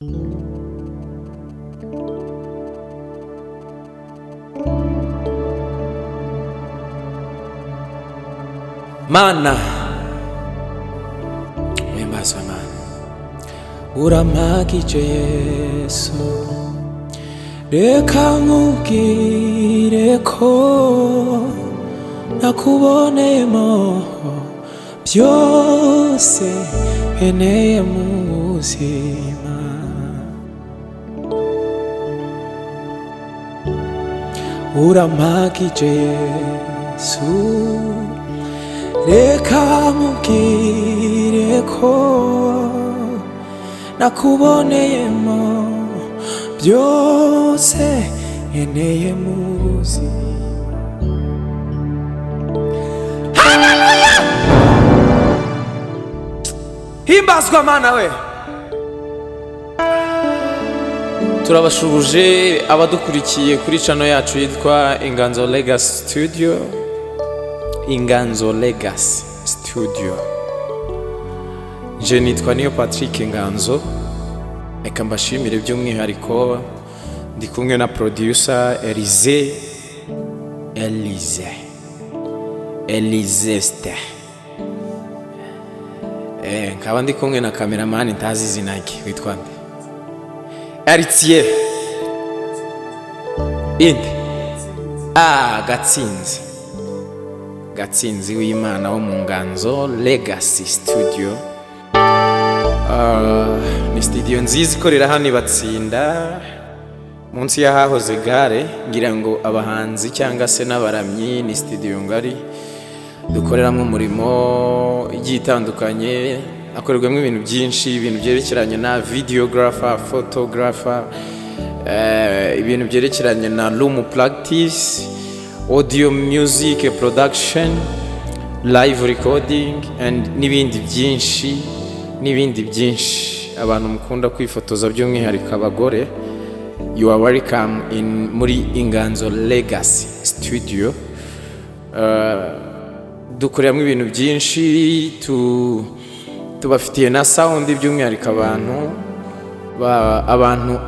Mana wembaza mana uramagije Yesu, reka nkubwire ko nakuboneyemo byose nkeneye mu buzima. Uramagije Yesu, reka nkubwire ko nakuboneyemo byose nkeneye mu buzima. Haleluya! Himbazwa Mana we. Turabashubuje abadukurikiye kuri channel yacu yitwa Inganzo Legacy Studio. Inganzo Legacy Studio. Je nitwa Niyo Patrick Inganzo. Eka mbashimire by'umwihariko ndi kumwe na producer Elizeste. Nkaba ndi kumwe na cameraman ntazi izina rye witwa nde? Eritier. Inde. Gatsinzi w'Imana wo mu Nganzo Legacy Studio. Ni studio nziza ikorera hano Ibatsinda munsi y'ahahoze gare, ngira ngo abahanzi cyangwa se n'abaramyi. Ni studio ngari dukoreramo umurimo igiye itandukanye, akorerwamo ibintu byinshi, ibintu byerekeranye na videographer, photographer, ibintu byerekeranye na room practice, audio music production, live recording and n'ibindi byinshi abantu mukunda kwifotoza by'umwihariko abagore. You are welcome muri Inganzo Legacy Studio. Dukoreramo ibintu byinshi, tubafitiye na sound by'umwihariko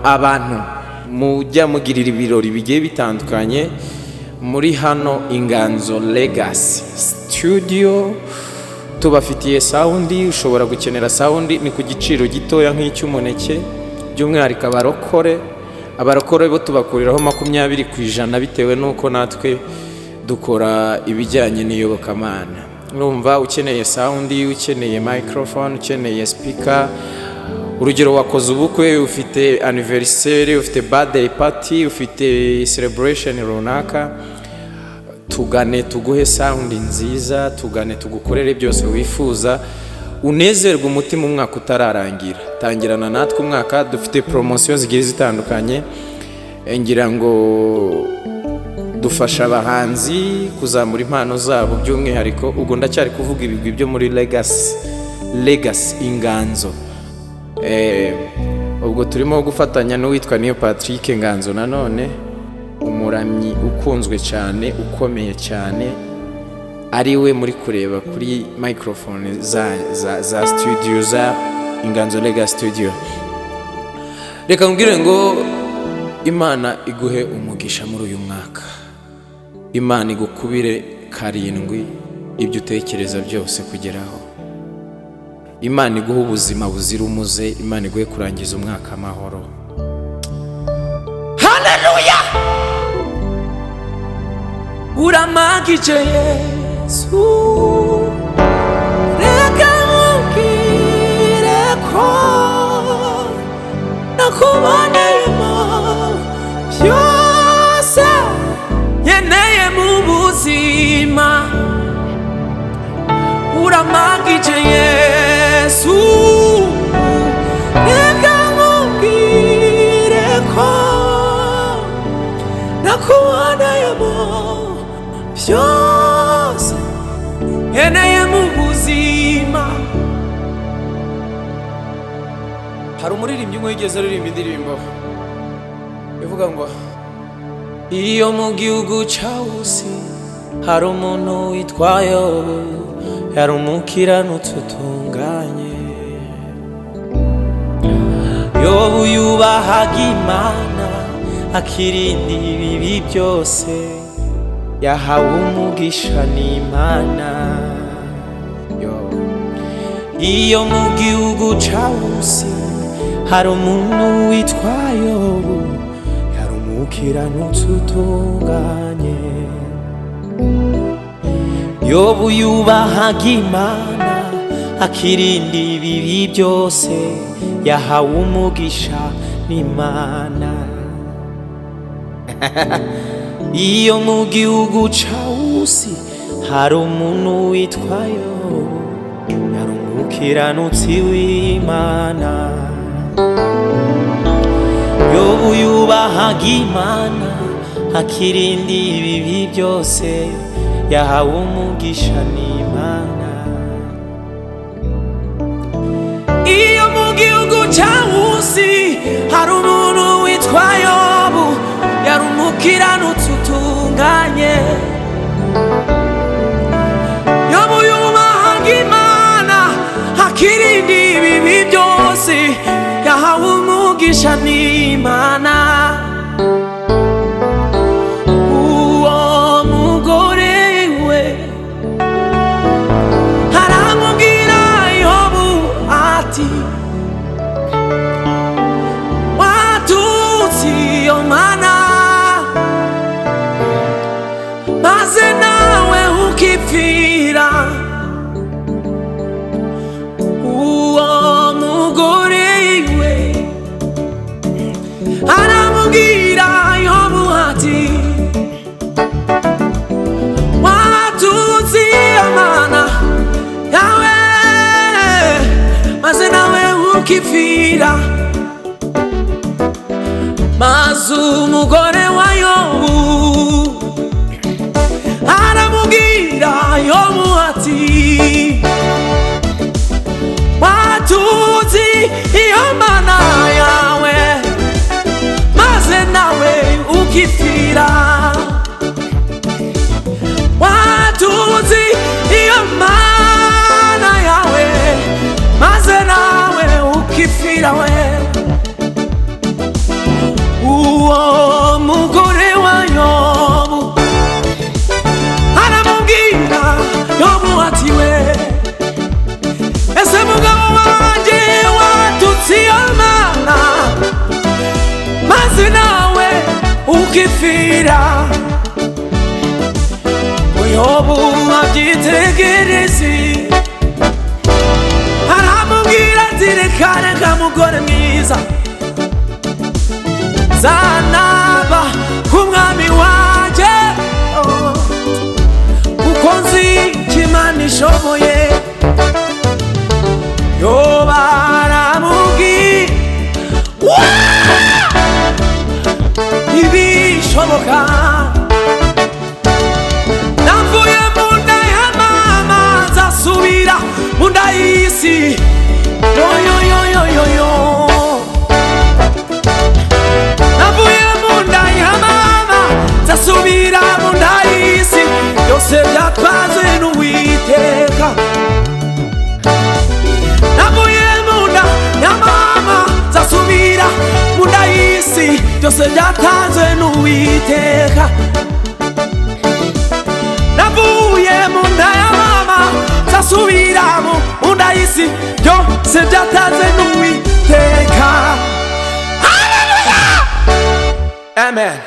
abantu mujya mugirira ibirori bigiye bitandukanye muri hano Inganzo Legacy Studio. Tubafitiye sound, ushobora gukenera sound ni ku giciro gitoya nk'icy'umuneke, by'umwihariko abarokore bo tubakuriraho 20% bitewe nuko natwe dukora ibijyanye n'iyobokamana. Urumva ukeneye sound, ukeneye microphone, ukeneye speaker, urugero wakoze ubukwe, ufite anniversaire, ufite birthday party, ufite celebration runaka, tugane tuguhe sound nziza, tugane tugukorere byose wifuza, unezerwe umutima umwaka utararangira. Tangirana natwe umwaka, dufite promotion zigiye zitandukanye. Ngira ngo dufasha abahanzi kuzamura impano zabo by'umwihariko. Ubwo ndacyari kuvuga ibigwi byo muri Legacy Inganzo. Ubwo turimo gufatanya n'uwitwa Niyo Patrick Inganzo, nanone umuramyi ukunzwe cyane, ukomeye cyane, ari we muri kureba kuri microphone za studio za Inganzo Legacy Studio. Reka mbwire ngo Imana iguhe umugisha muri uyu mwaka. Imana igukubire 7 ibyo utekereza byose kugeraho. Imana iguhe ubuzima buzira umuze. Imana iguhe kurangiza umwaka amahoro. Haleluya! Uramagije Yesu, reka nkubwire ko nakuboneyemo byose nkeneye mu buzima. Uramagije Yesu, reka nkubwire ko nakuboneyemo byose nkeneye mu buzima. Hari umuririmbyi wigeze aririmba indirimbo ivuga ngo iyo mu gihugu cyawusi hari umuntu witwa Yobu, yari umukiranutsi utunganye. Yobu yubahaga Imana akirinda ibibi byose, yahawe umugisha n'Imana. Iyo mu gihugu ca Usi hari umuntu witwa Yobu, yari umukiranutsi utunganye. Yobu yubahaga Imana akirinda ibibi byose, yahawe umugisha n'Imana. Iyo mu gihugu ca Usi hari umuntu witwa Yobu, yari umukiranutsi w'Imana. Yobu yubahaga Imana akirinda ibibi byose, yahawe umugisha n'Imana. Iyo mu gihugu ca Usi hari umuntu witwa Yobu, yari umukiranutsi utunganye. Yobu yubahaga Imana akirinda ibibi byose, yahawe umugisha n'Imana. Uwo mugore we aramubwira Yobu ati, watutse iyo Mana maze nawe ukipfira. Uwo mugore we aramubwira Yobu ati, watutse iyo Mana yawe maze nawe ukipfira. Maze umugore wa Yobu aramubwira Yobu ati, watutse iyo Mana yawe maze nawe ukipfira. Watutse iyo Mana yawe maze nawe ukipfira we. Uwo mugore wa Yobu aramubwira Yobu ati, we ese mugabo wanje watutse iyo Mana maze nawe ukipfira. Yobu abyitegereze aramubwira ati, reka reka mugore mwiza, zanaba k'umwami wanje kuko nzi ko Imana ishoboye. Yobu aramubwira ibishoboka, navuye mu nda ya mama nzasubira mu nda y'isi. Yo yo yo yo yo yo, navuye mu nda ya mama nzasubira mu nda y'isi. Byose byatwaze n'Uwiteka. Navuye mu nda ya mama nzasubira mu nda y'isi. Byose byatanzwe n'Uwiteka. Navuye mu nda ya mama nzasubira mu nda y'isi. Byose byatanzwe n'Uwiteka. Hallelujah! Amen.